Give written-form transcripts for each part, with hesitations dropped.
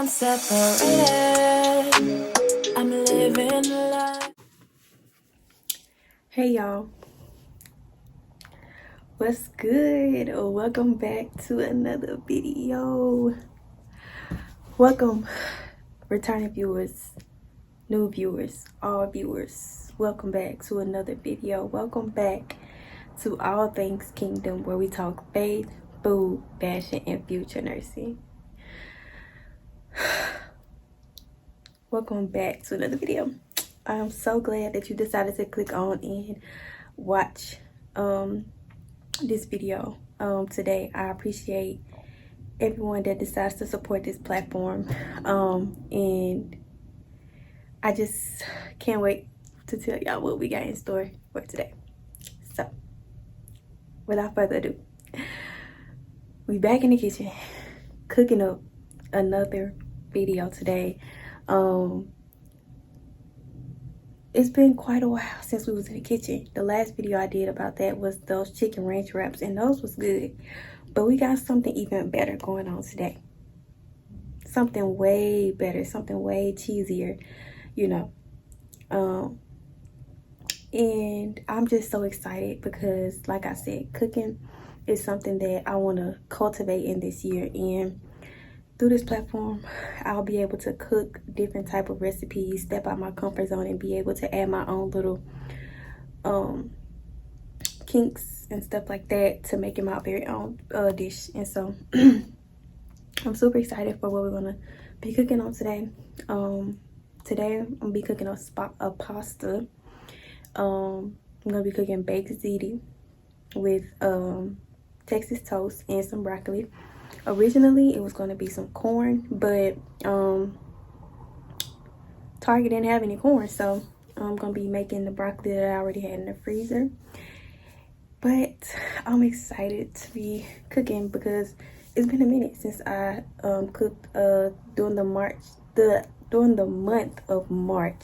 I'm separated. I'm living life. Hey y'all, what's good? Welcome back to another video. Welcome, returning viewers, new viewers, all viewers. Welcome back to another video. Welcome back to All Things Kingdom, where we talk faith, food, fashion, and future nursing. Welcome back to another video. I'm so glad that you decided to click on and watch this video today. I appreciate everyone that decides to support this platform, and I just can't wait to tell y'all what we got in store for today. So without further ado, we back in the kitchen cooking up another video today. It's been quite a while since we was in the kitchen. The last video I did about that was those chicken ranch wraps, and those was good. But we got something even better going on today. Something way better, something way cheesier, you know. And I'm just so excited because, like I said, cooking is something that I want to cultivate in this year. And through this platform, I'll be able to cook different type of recipes, step out my comfort zone, and be able to add my own little kinks and stuff like that to make it my very own dish. And so I'm super excited for what we're gonna be cooking on today. Today I'm gonna be cooking a pasta. I'm gonna be cooking baked ziti with Texas toast and some broccoli. Originally it was going to be some corn, but Target didn't have any corn, so I'm gonna be making the broccoli that I already had in the freezer. But I'm excited to be cooking because it's been a minute since I cooked during the month of March.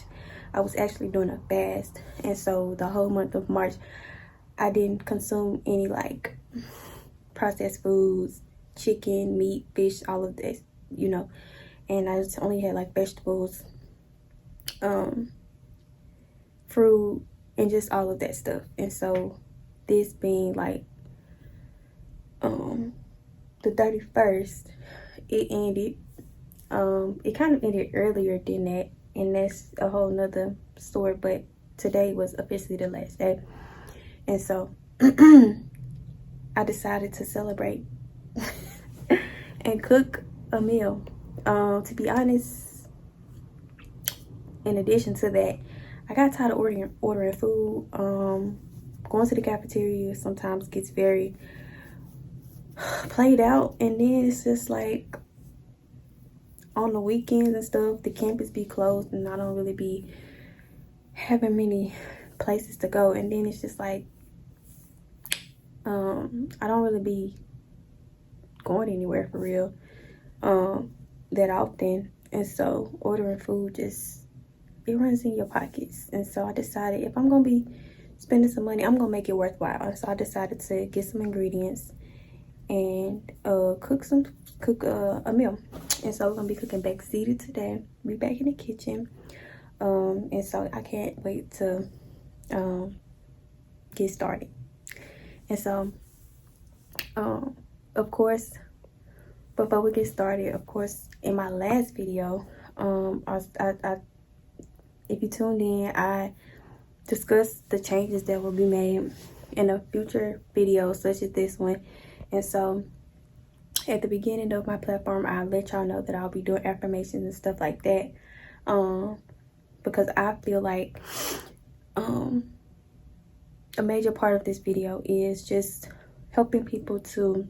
I was actually doing a fast, and so the whole month of March I didn't consume any like processed foods, chicken, meat, fish, all of this, you know. And I just only had like vegetables, fruit, and just all of that stuff. And so this being like the 31st, it ended. It kind of ended earlier than that, and that's a whole nother story, but today was officially the last day. And so I decided to celebrate and cook a meal. To be honest, in addition to that, I got tired of ordering food. Going to the cafeteria sometimes gets very played out, and then it's just like on the weekends and stuff, the campus be closed, and I don't really be having many places to go. And then it's just like I don't really be going anywhere for real that often. And so ordering food just, it runs in your pockets. And so I decided if I'm gonna be spending some money, I'm gonna make it worthwhile. And so I decided to get some ingredients and cook a meal. And so we're gonna be cooking baked ziti today. We back in the kitchen, and so I can't wait to get started. And so of course, before we get started, of course, in my last video, if you tuned in, I discussed the changes that will be made in a future video such as this one. And so at the beginning of my platform, I'll let y'all know that I'll be doing affirmations and stuff like that, because I feel like a major part of this video is just helping people to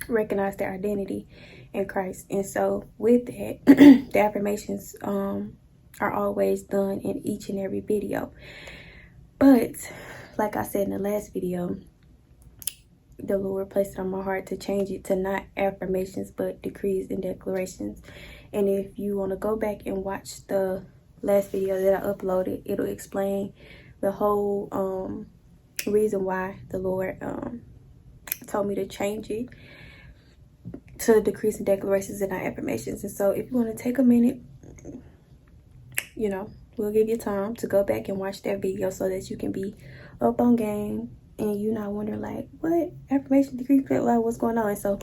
recognize their identity in Christ. And so with that, the affirmations are always done in each and every video. But like I said in the last video, the Lord placed it on my heart to change it to not affirmations but decrees and declarations. And if you want to go back and watch the last video that I uploaded, it'll explain the whole reason why the Lord told me to change it to decrees and declarations and our affirmations. And so if you want to take a minute, you know, we'll give you time to go back and watch that video so that you can be up on game and you not wondering like, what affirmation, decree, like what's going on. And so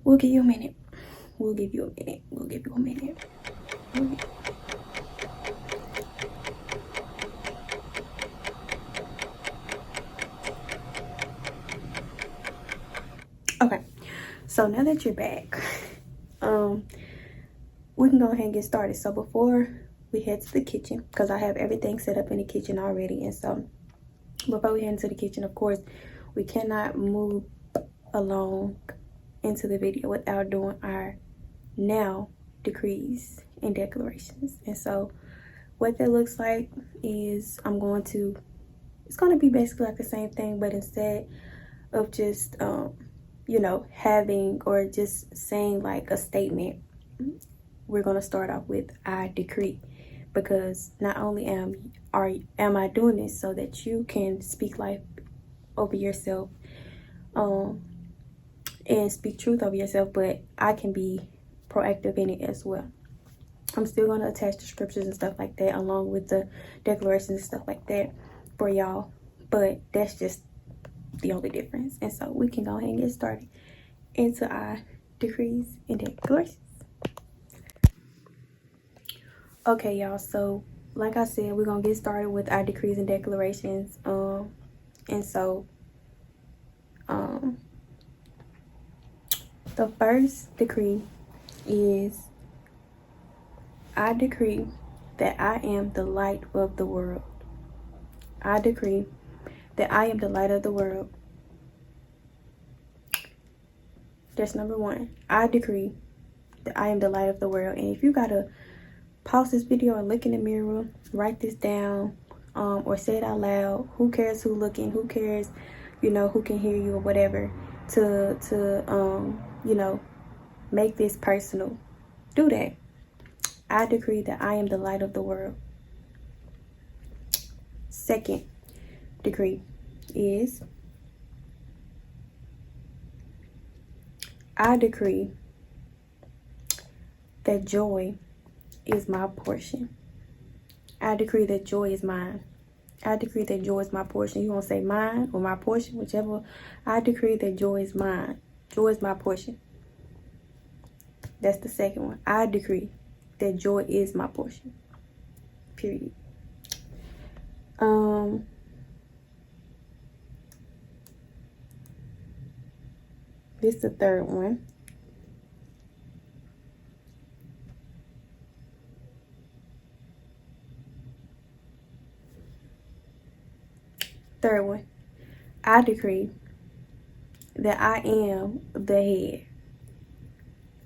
we'll give you a minute. We'll give you a minute. We'll give you a minute. Okay, so now that you're back, we can go ahead and get started. So before we head to the kitchen, because I have everything set up in the kitchen already, and so before we head into the kitchen, of course, we cannot move along into the video without doing our now decrees and declarations. And so what that looks like is it's going to be basically like the same thing, but instead of just you know, having or just saying like a statement, we're going to start off with I decree, because not only am I doing this so that you can speak life over yourself and speak truth over yourself, but I can be proactive in it as well. I'm still going to attach the scriptures and stuff like that along with the declarations and stuff like that for y'all, but that's just the only difference. And so we can go ahead and get started into our decrees and declarations. Okay, y'all, so like I said, we're gonna get started with our decrees and declarations. And so the first decree is, I decree that I am the light of the world. I decree that I am the light of the world. That's number one. I decree that I am the light of the world. And if you gotta pause this video and look in the mirror, write this down, or say it out loud. Who cares who looking? Who cares, you know, who can hear you or whatever? To you know, make this personal. Do that. I decree that I am the light of the world. Second decree is, I decree that joy is my portion. I decree that joy is mine. I decree that joy is my portion. You want to say mine or my portion, whichever. I decree that joy is mine. Joy is my portion. That's the second one. I decree that joy is my portion. Period. This is the third one. Third one. I decree that I am the head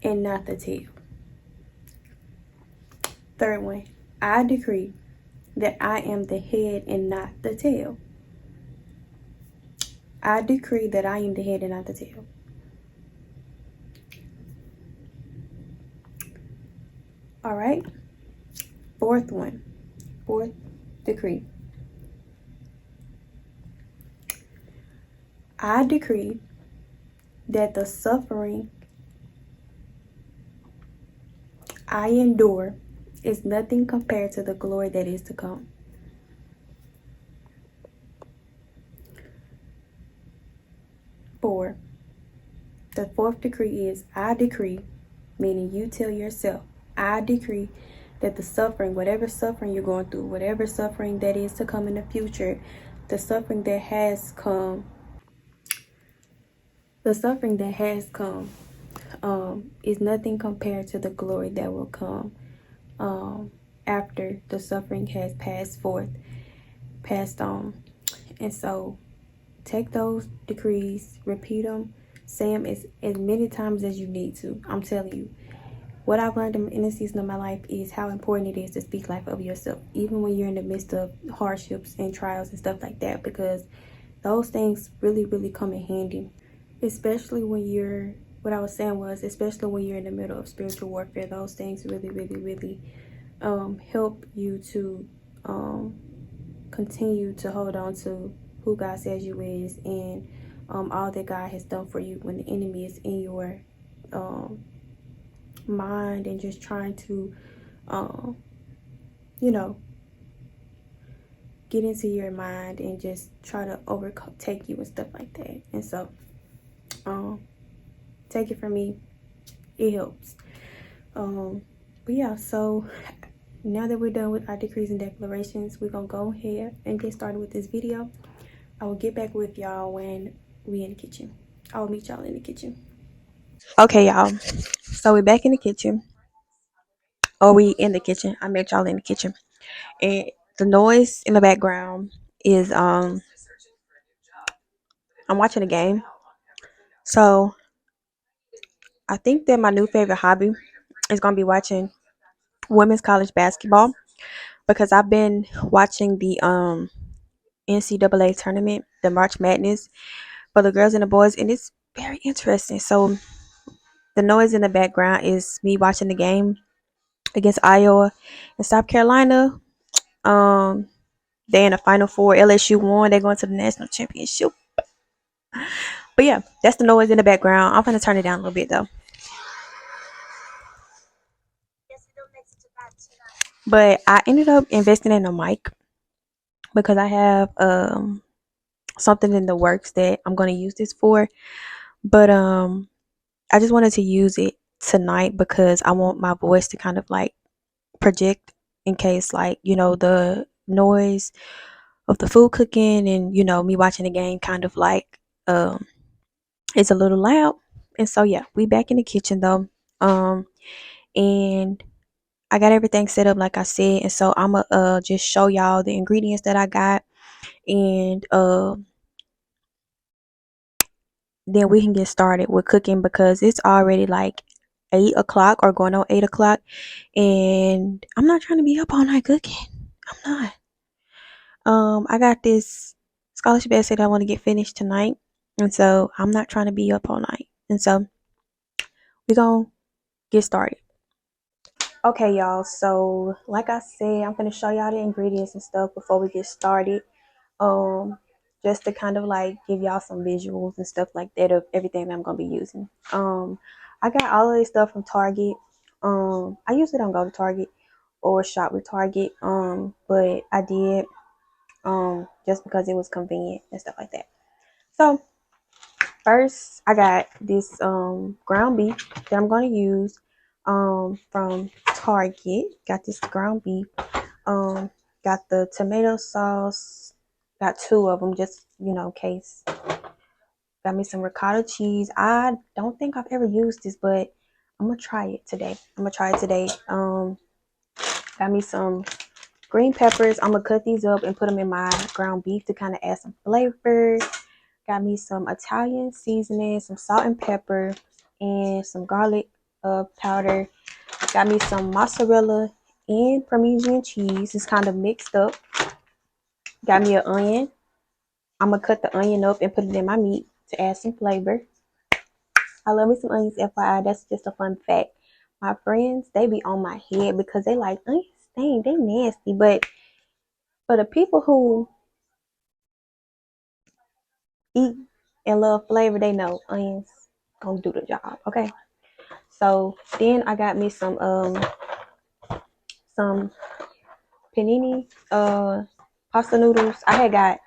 and not the tail. Third one. I decree that I am the head and not the tail. I decree that I am the head and not the tail. All right. Fourth one. Fourth decree. I decree that the suffering I endure is nothing compared to the glory that is to come. Four. The fourth decree is, I decree, meaning you tell yourself, I decree that the suffering, whatever suffering you're going through, whatever suffering that is to come in the future, the suffering that has come, is nothing compared to the glory that will come after the suffering has passed on. And so take those decrees, repeat them, say them as many times as you need to. I'm telling you, what I've learned in this season of my life is how important it is to speak life over yourself, even when you're in the midst of hardships and trials and stuff like that, because those things really, really come in handy, especially when you're, what I was saying was, especially when you're in the middle of spiritual warfare. Those things really, really, really help you to continue to hold on to who God says you is, and all that God has done for you when the enemy is in your mind and just trying to you know, get into your mind and just try to overtake you and stuff like that. And so take it from me, it helps. But yeah, so now that we're done with our decrees and declarations, we're gonna go ahead and get started with this video. I will get back with y'all when we in the kitchen. I will meet y'all in the kitchen. Okay, y'all, so we're back in the kitchen, or we in the kitchen. I met y'all in the kitchen, and the noise in the background is I'm watching a game. So I think that my new favorite hobby is gonna be watching women's college basketball, because I've been watching the NCAA tournament, the March Madness for the girls and the boys, and it's very interesting. So the noise in the background is me watching the game against Iowa and South Carolina. Um, they in the Final Four. LSU won. They're going to the national championship. But yeah, that's the noise in the background. I'm gonna turn it down a little bit though. But I ended up investing in a mic because I have something in the works that I'm gonna use this for. But I just wanted to use it tonight because I want my voice to kind of like project, in case, like, the noise of the food cooking and me watching the game kind of like it's a little loud. And so yeah, we back in the kitchen though. And I got everything set up like I said, and so I'ma just show y'all the ingredients that I got, and then we can get started with cooking because it's already like 8 o'clock or going on 8 o'clock, and I'm not trying to be up all night cooking. I'm not. I got this scholarship essay that I want to get finished tonight, and so I'm not trying to be up all night. And so we're gonna get started. Okay, y'all. So like I said, I'm gonna show y'all the ingredients and stuff before we get started. Um, just to kind of like give y'all some visuals and stuff like that of everything that I'm gonna be using. I got all of this stuff from Target. I usually don't go to Target or shop with Target. But I did just because it was convenient and stuff like that. So first I got this ground beef that I'm gonna use from Target. Got this ground beef. Got the tomato sauce. Got 2 of them, just in case. Got me some ricotta cheese. I don't think I've ever used this, but I'm gonna try it today. Got me some green peppers. I'm gonna cut these up and put them in my ground beef to kind of add some flavor. Got me some Italian seasoning, some salt and pepper, and some garlic powder. Got me some mozzarella and Parmesan cheese. It's kind of mixed up. Got me an onion. I'm gonna cut the onion up and put it in my meat to add some flavor. I love me some onions, FYI. That's just a fun fact. My friends, they be on my head because they like onions. Dang, they nasty. But for the people who eat and love flavor, they know onions gonna do the job. Okay. So then I got me some panini pasta noodles. I had got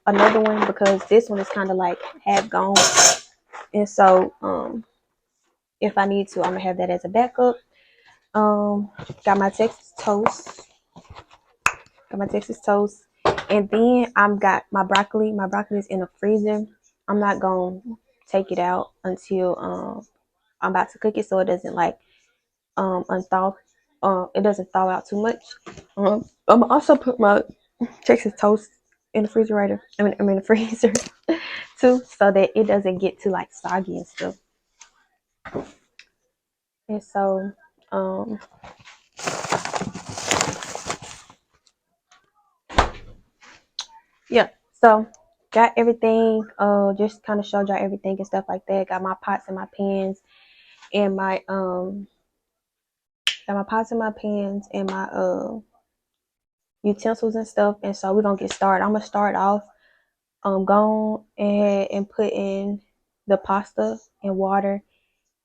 another one because this one is kind of like half gone, and so if I need to, I'm gonna have that as a backup. Got my Texas toast. And then I'm got my broccoli. My broccoli is in the freezer. I'm not gonna take it out until I'm about to cook it, so it doesn't like unthaw. It doesn't thaw out too much. I'm also put my Texas toast in the refrigerator. I'm in the freezer too, so that it doesn't get too like soggy and stuff. And so yeah, so got everything. Just kind of showed y'all everything and stuff like that. Got my pots and my pans and my utensils and stuff. And so we're gonna get started. I'm gonna start off going ahead and put in the pasta and water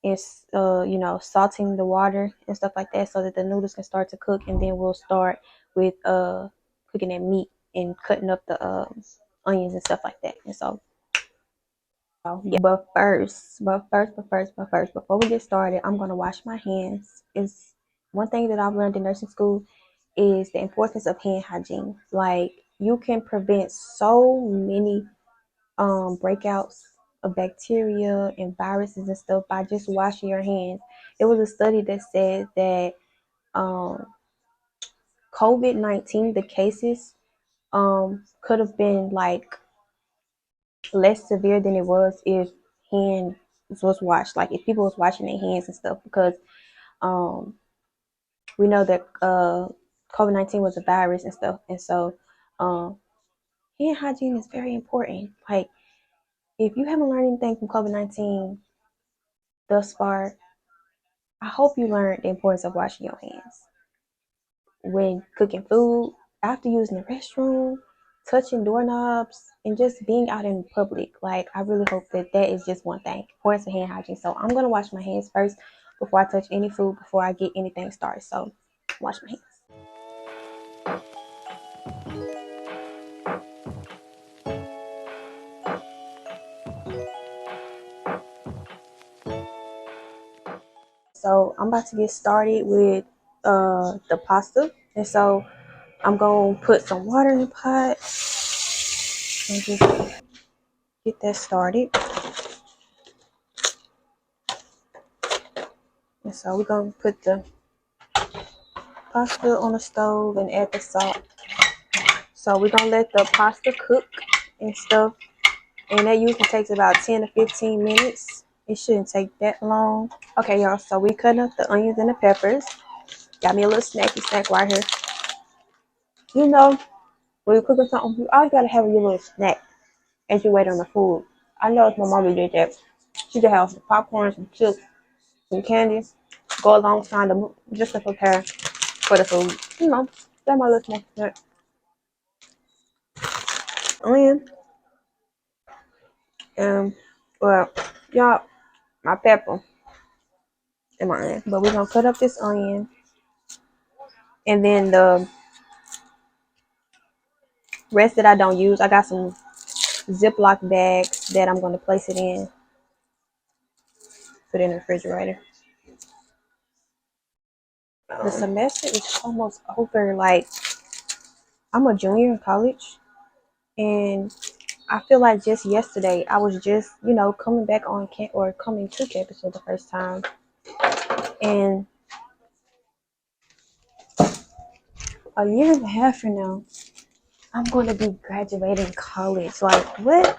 It's salting the water and stuff like that so that the noodles can start to cook, and then we'll start with cooking that meat and cutting up the onions and stuff like that. And so yeah, but first, before we get started, I'm gonna wash my hands. Is one thing that I've learned in nursing school is the importance of hand hygiene. Like, you can prevent so many breakouts of bacteria and viruses and stuff by just washing your hands. It was a study that said that um, COVID-19, the cases could have been like less severe than it was if hands was washed, like if people was washing their hands and stuff, because um, we know that COVID-19 was a virus and stuff, and so um, hand hygiene is very important. Like, if you haven't learned anything from COVID-19 thus far, I hope you learned the importance of washing your hands when cooking food, after using the restroom, touching doorknobs, and just being out in public. Like, I really hope that that is just one thing. Importance of hand hygiene. So I'm gonna wash my hands first before I touch any food, before I get anything started. So wash my hands. So I'm about to get started with the pasta, and so I'm gonna put some water in the pot and just get that started. And so we're gonna put the pasta on the stove and add the salt. So we're gonna let the pasta cook and stuff, and that usually takes about 10 to 15 minutes. It shouldn't take that long. Okay, y'all, so we cutting up the onions and the peppers. Got me a little snacky snack right here. You know, when you're cooking something, you always gotta have your little snack as you wait on the food. I know if my mama did that. She could have some popcorn, some chips, some candy, go alongside them just to prepare for the food. That's my little snack. Onion, and well, y'all, my pepper and my onion. But we're gonna cut up this onion, and then the rest that I don't use, I got some Ziploc bags that I'm gonna place it in, put it in the refrigerator. The semester is almost over. Like, I'm a junior in college, and I feel like just yesterday I was just, coming back on coming to campus for the first time, and a year and a half from now, I'm going to be graduating college. Like, what,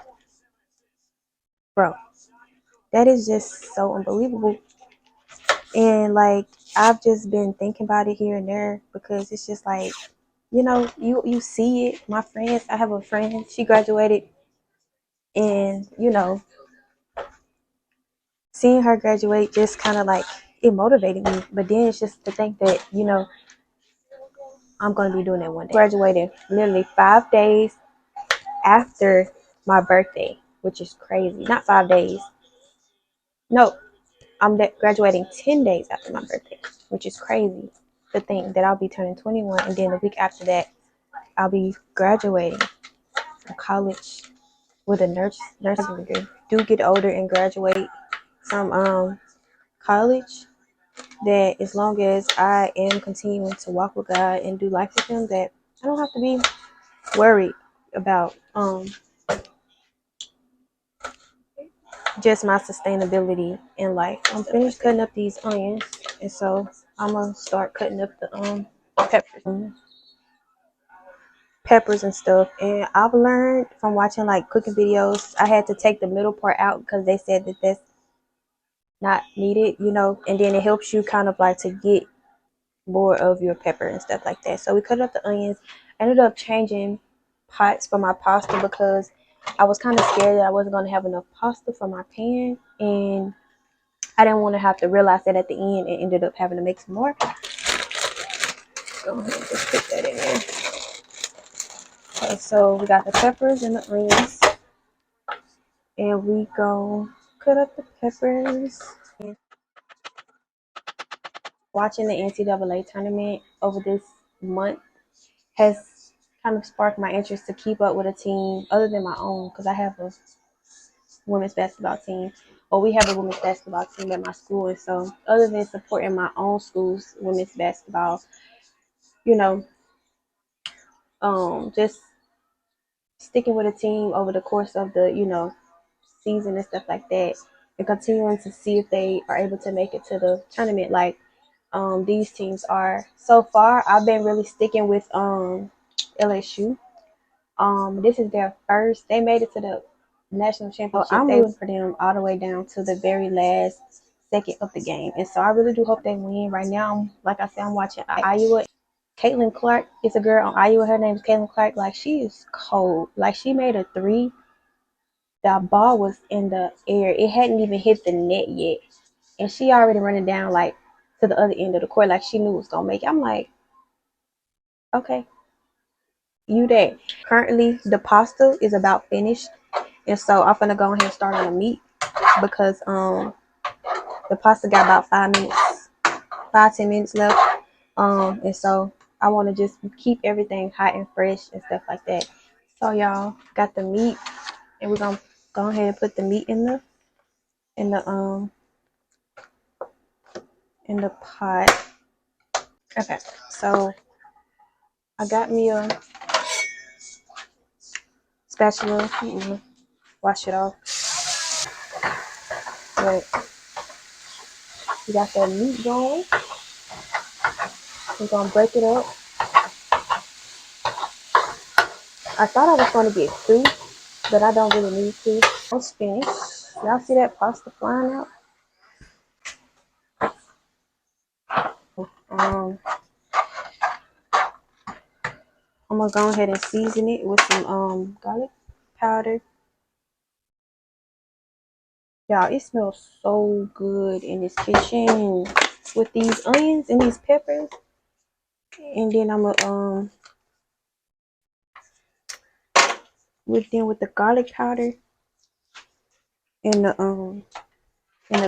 bro? That is just so unbelievable. And like, I've just been thinking about it here and there, because it's just like, you see it. My friends, I have a friend, she graduated, and seeing her graduate just kind of like, it motivated me. But then it's just to think that, I'm going to be doing it one day. Graduated literally 5 days after my birthday, which is crazy. Not 5 days. No, I'm graduating 10 days after my birthday, which is crazy. The thing that I'll be turning 21, and then the week after that, I'll be graduating from college with a nursing degree. Do get older and graduate from college, that as long as I am continuing to walk with God and do life with Him, that I don't have to be worried about just my sustainability in life. I'm finished cutting up these onions, and so I'm gonna start cutting up the peppers and stuff. And I've learned from watching like cooking videos, I had to take the middle part out because they said that that's not needed, and then it helps you kind of like to get more of your pepper and stuff like that. So we cut up the onions. I ended up changing pots for my pasta because I was kind of scared that I wasn't going to have enough pasta for my pan, and I didn't want to have to realize that at the end and ended up having to make some more. Go ahead and just put that in there. Okay, so we got the peppers and the onions, and we go cut up the peppers. watching the NCAA tournament over this month has kind of sparked my interest to keep up with a team other than my own, because I have a women's basketball team, or we have a women's basketball team at my school. And so other than supporting my own school's women's basketball, you know, just sticking with a team over the course of the, season and stuff like that, and continuing to see if they are able to make it to the tournament like these teams are. So far, I've been really sticking with LSU. This is their first. They made it to the national championship. So I'm rooting for them all the way down to the very last second of the game, and so I really do hope they win. Right now, like I said, I'm watching Iowa. Caitlin Clark is a girl on Iowa. Her name is Caitlin Clark. Like, she is cold. Like, she made a three. That ball was in the air. It hadn't even hit the net yet, and she already running down like to the other end of the court, like she knew it was gonna make it. I'm like, okay, you there. Currently, the pasta is about finished, and so I'm gonna go ahead and start on the meat because the pasta got about 5 minutes, 5-10 minutes left. And so I want to just keep everything hot and fresh and stuff like that. So y'all got the meat, and we're gonna go ahead and put the meat in the in the pot. Okay, so I got me a spatula. Wash it off. But we got that meat going. We're gonna break it up. I thought I was gonna get two, but I don't really need to. Almost finished. Y'all see that pasta flying out? Um, I'm gonna go ahead and season it with some garlic powder. Y'all, it smells so good in this kitchen with these onions and these peppers. And then I'm gonna with the garlic powder and the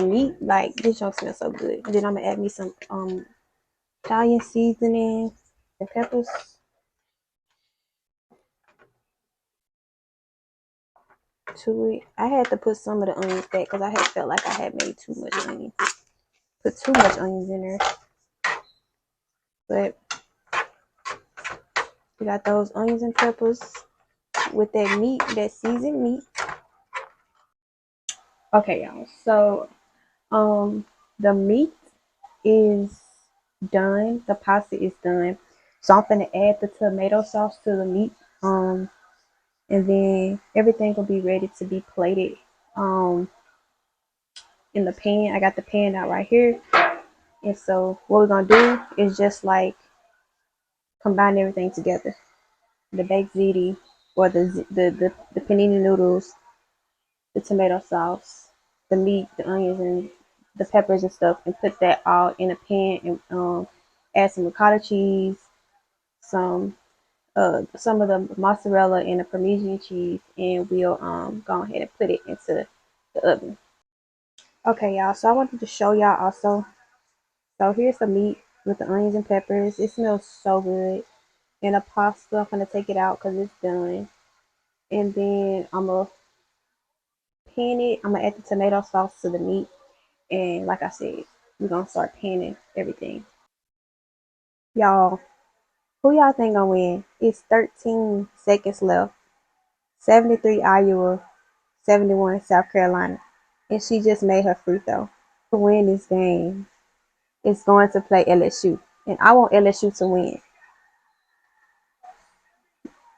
meat. Like, this don't smell so good. And then I'm gonna add me some Italian seasoning and peppers to it. I had to put some of the onions back because I had felt like I had made too much onion. Put too much onions in there. But we got those onions and peppers with that meat, that seasoned meat. Okay, y'all. So the meat is done. The pasta is done. So I'm gonna add the tomato sauce to the meat. And then everything will be ready to be plated in the pan. I got the pan out right here. And so what we're gonna do is just like combine everything together. The baked ziti, or the panini noodles, the tomato sauce, the meat, the onions, and the peppers and stuff, and put that all in a pan, and add some ricotta cheese, some of the mozzarella and the Parmesan cheese, and we'll go ahead and put it into the oven. Okay, y'all. So I wanted to show y'all also. So here's the meat with the onions and peppers. It smells so good. And the pasta, I'm gonna take it out because it's done. And then I'm gonna pan it. I'm gonna add the tomato sauce to the meat. And like I said, we're gonna start panning everything. Y'all, who y'all think gonna win? It's 13 seconds left. 73 Iowa, 71 South Carolina. And she just made her free throw. To win this game, it's going to play LSU. And I want LSU to win.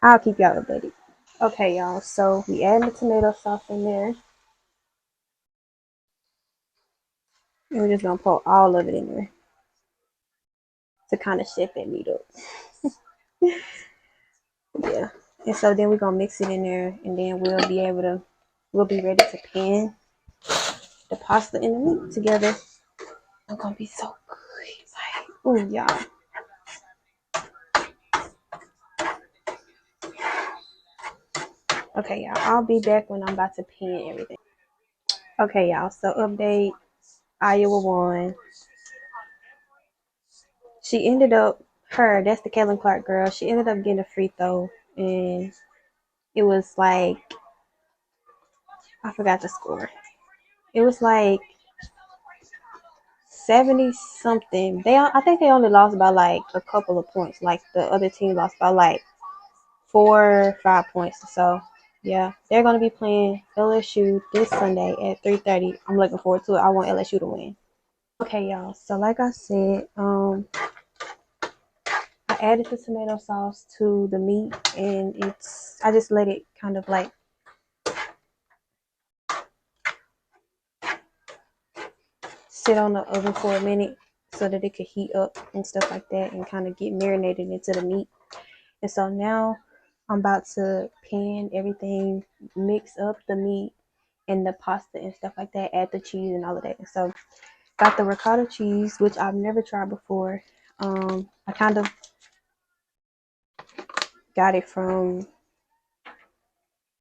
I'll keep y'all updated. Okay, y'all. So we add the tomato sauce in there. And we're just gonna pour all of it in there to kind of shake that meat up. Yeah. And so then we're gonna mix it in there, and then we'll be ready to pan the pasta and the meat together. I'm gonna be so good. Like, ooh, y'all. Okay, y'all. I'll be back when I'm about to pan everything. Okay, y'all. So update: Iowa won. she ended up, that's the Caitlin Clark girl. She ended up getting a free throw, and it was like, I forgot the score. It was like 70 something. I think they only lost by like a couple of points. Like the other team lost by like 4 or 5 points. So yeah, they're gonna be playing LSU this Sunday at 3:30. I'm looking forward to it. I want LSU to win. Okay, y'all. So like I said, I added the tomato sauce to the meat, and I just let it kind of like sit on the oven for a minute so that it could heat up and stuff like that and kind of get marinated into the meat. And so now I'm about to pan everything, mix up the meat and the pasta and stuff like that, add the cheese and all of that. And so got the ricotta cheese, which I've never tried before. I kind of got it from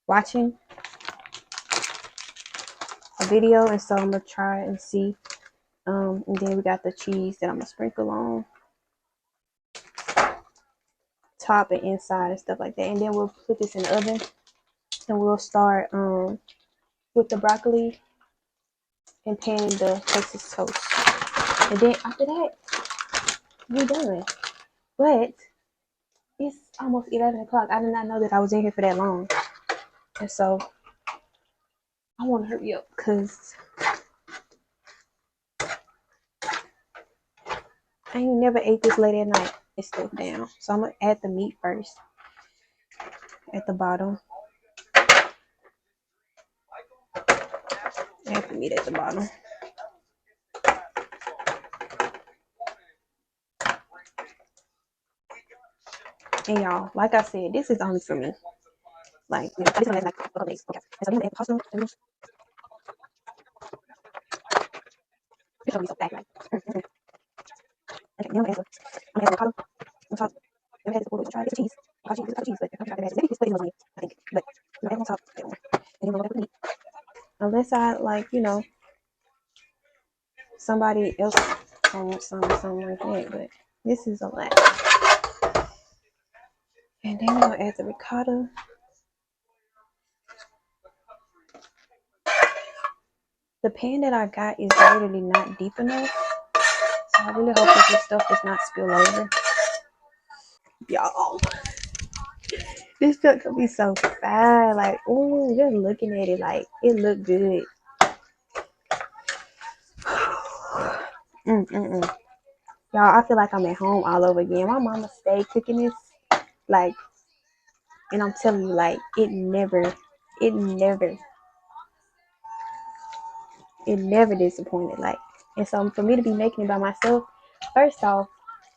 watching a video, and so I'm gonna try it and see. And then we got the cheese that I'm gonna sprinkle on top and inside and stuff like that. And then we'll put this in the oven, and we'll start with the broccoli and pan the Texas toast. And then after that, we're done. But it's almost 11 o'clock. I did not know that I was in here for that long. And so I want to hurry up because I ain't never ate this late at night. It's stuff down. So I'm going to add the meat first at the bottom. Add the meat at the bottom. And y'all, like I said, this is only for me. Like, this is like a couple days. Okay. And so I'm going to add the pasta. It's going to be so bad. Like, okay, now I'm going to add avocado on top. I'm going to add the try to get the cheese. Avocado cheese, but I'm trying to add this flavor on it, I think. But I'm going to add on top. And then I'm going to put meat. Unless I, like, somebody else wants something like that. But this is a lot. And then I'm going to add the ricotta. The pan that I got is literally not deep enough. So I really hope that this stuff does not spill over. Y'all, this stuff could be so fine. Like, ooh, just looking at it, like, it looked good. Y'all, I feel like I'm at home all over again. My mama stayed cooking this, like, and I'm telling you, like, it never disappointed. Like, and so for me to be making it by myself, first off,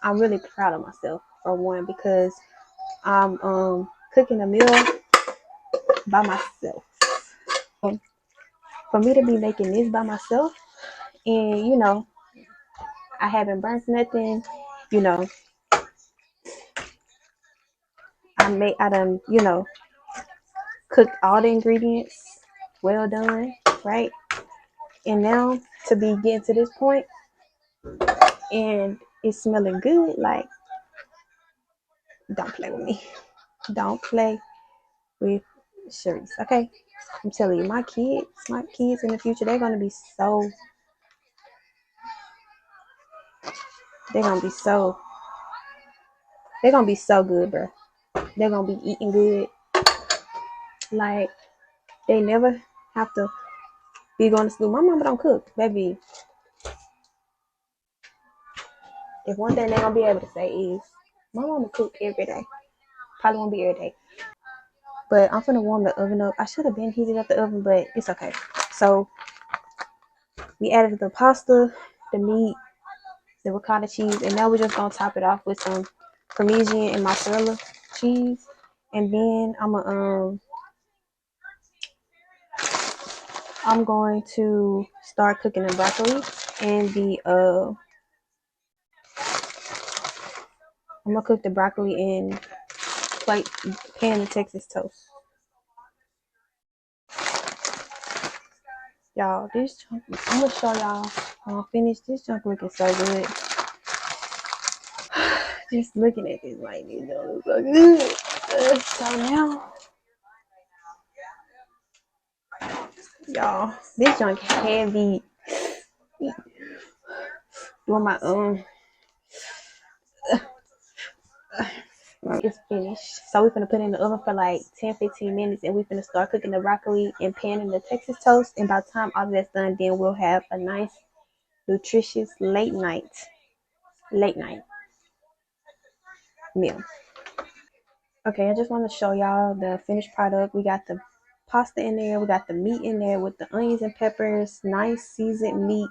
I'm really proud of myself for one, because I'm cooking a meal by myself. For me to be making this by myself, and I haven't burnt nothing, I done, cooked all the ingredients, well done, right? And now to be getting to this point and it's smelling good, like, don't play with me. Don't play with Sharice, okay? I'm telling you, my kids in the future, they're gonna be so good, bro. They're gonna be eating good. Like, they never have to be going to school. My mama don't cook, baby. If one thing they're gonna be able to say is, my mama cook every day. Probably won't be every day. But I'm finna warm the oven up. I should have been heating up the oven, but it's okay. So we added the pasta, the meat, the ricotta cheese, and now we're just gonna top it off with some Parmesan and mozzarella cheese. And then I'm going to start cooking the broccoli and I'm gonna cook the broccoli in pan the Texas toast. Y'all, this chunk, I'm gonna show y'all when I finish. This chunk looking so good. Just looking at this like this don't look so good. So now, y'all, this junk heavy. Doing my it's finished. So we're gonna put it in the oven for like 10-15 minutes, and we're gonna start cooking the broccoli and panning the Texas toast. And by the time all of that's done, then we'll have a nice, nutritious late night meal. Okay, I just want to show y'all the finished product. We got the pasta in there, we got the meat in there with the onions and peppers, nice seasoned meat.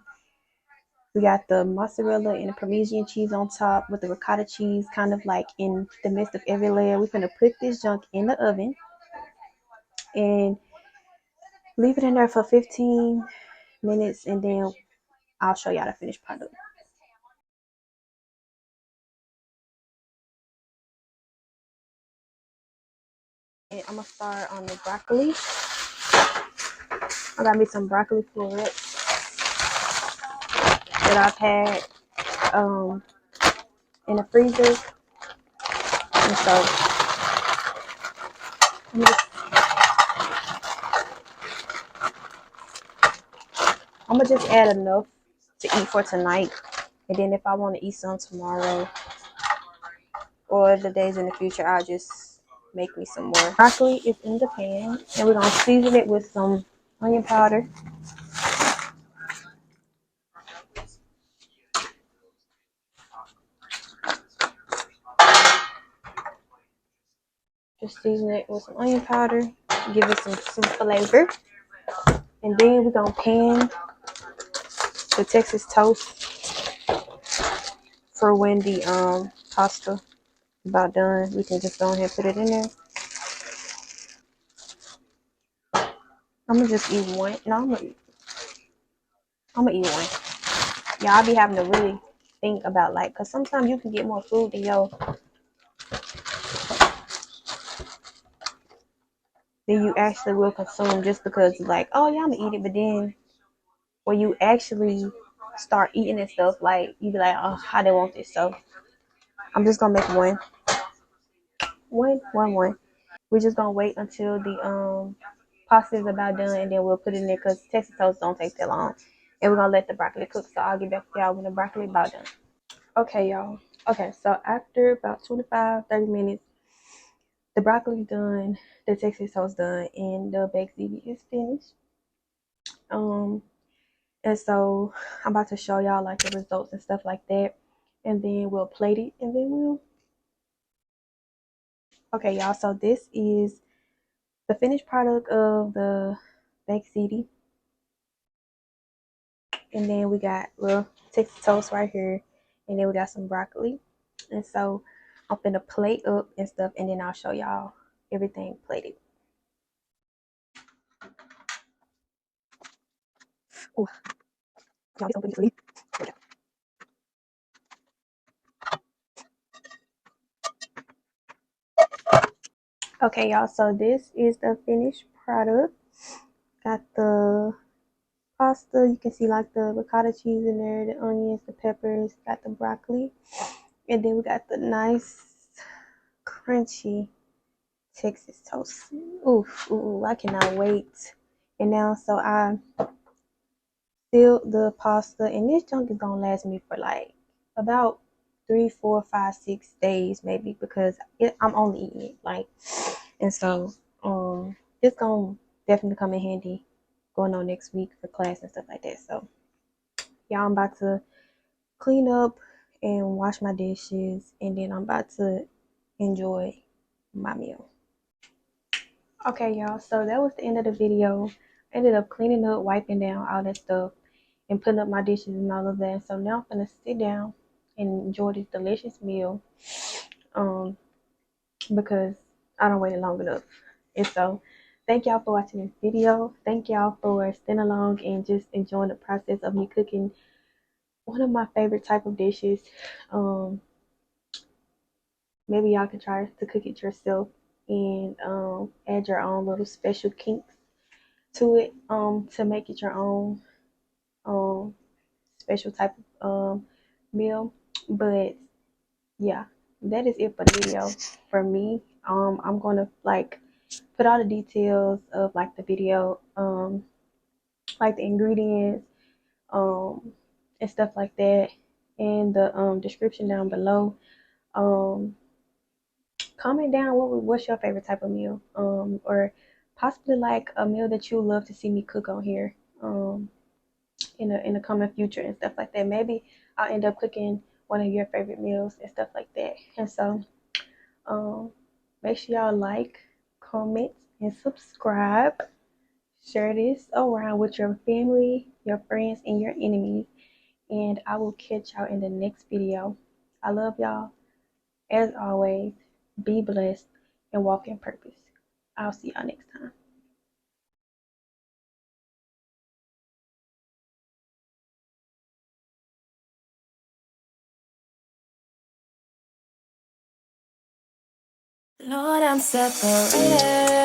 We got the mozzarella and the Parmesan cheese on top with the ricotta cheese kind of like in the midst of every layer. We're gonna put this junk in the oven and leave it in there for 15 minutes, and then I'll show y'all the finished product. And I'm gonna start on the broccoli. I got me some broccoli florets that I've had in the freezer. And so I'm gonna just add enough to eat for tonight. And then if I want to eat some tomorrow or the days in the future, I'll just make me some more. Broccoli is in the pan, and we're gonna season it with some onion powder. Just season it with some onion powder, give it some flavor. And then we're gonna pan the Texas toast for when the pasta is about done. We can just go ahead and put it in there. I'm gonna just eat one. No, I'm gonna eat one. Yeah, I'll be having to really think about like, cause sometimes you can get more food than you actually will consume, just because like, oh yeah, I'm gonna eat it. But then when you actually start eating and stuff, like you be like, oh, I didn't want this. So I'm just gonna make one. We're just gonna wait until the pasta is about done, and then we'll put it in there because Texas toast don't take that long. And we're gonna let the broccoli cook. So I'll get back to y'all when the broccoli is about done. Okay, y'all. Okay, so after about 25-30 minutes, the broccoli done, the Texas toast done, and the baked ziti is finished. And so I'm about to show y'all like the results and stuff like that, and then we'll plate it, and then we'll. Okay, y'all. So this is the finished product of the baked ziti, and then we got little Texas toast right here, and then we got some broccoli, and so I'm gonna plate up and stuff, and then I'll show y'all everything plated. Ooh, y'all, this open easily. Okay, y'all. So this is the finished product. Got the pasta. You can see like the ricotta cheese in there, the onions, the peppers. Got the broccoli, and then we got the nice crunchy Texas toast. Ooh, I cannot wait. And now, so I sealed the pasta, and this junk is gonna last me for like about 3, 4, 5, 6 days maybe, because I'm only eating it like, and so it's gonna definitely come in handy going on next week for class and stuff like that. So yeah, I'm about to clean up and wash my dishes, and then I'm about to enjoy my meal. Okay, y'all, so that was the end of the video. I ended up cleaning up, wiping down all that stuff, and putting up my dishes and all of that. So now I'm gonna sit down and enjoy this delicious meal, because I don't wait long enough. And so thank y'all for watching this video. Thank y'all for staying along and just enjoying the process of me cooking one of my favorite type of dishes. Maybe y'all can try to cook it yourself and add your own little special kinks to it, to make it your own special type of meal. But yeah, that is it for the video for me. I'm gonna like put all the details of like the video, like the ingredients, um, and stuff like that in the description down below. Um, Comment down what's your favorite type of meal, or possibly like a meal that you love to see me cook on here, in the coming future and stuff like that. Maybe I'll end up cooking one of your favorite meals and stuff like that. And so, um, make sure y'all like, comment, and subscribe. Share this around with your family, your friends, and your enemies. And I will catch y'all in the next video. I love y'all. As always, be blessed and walk in purpose. I'll see y'all next time. Lord, I'm separated.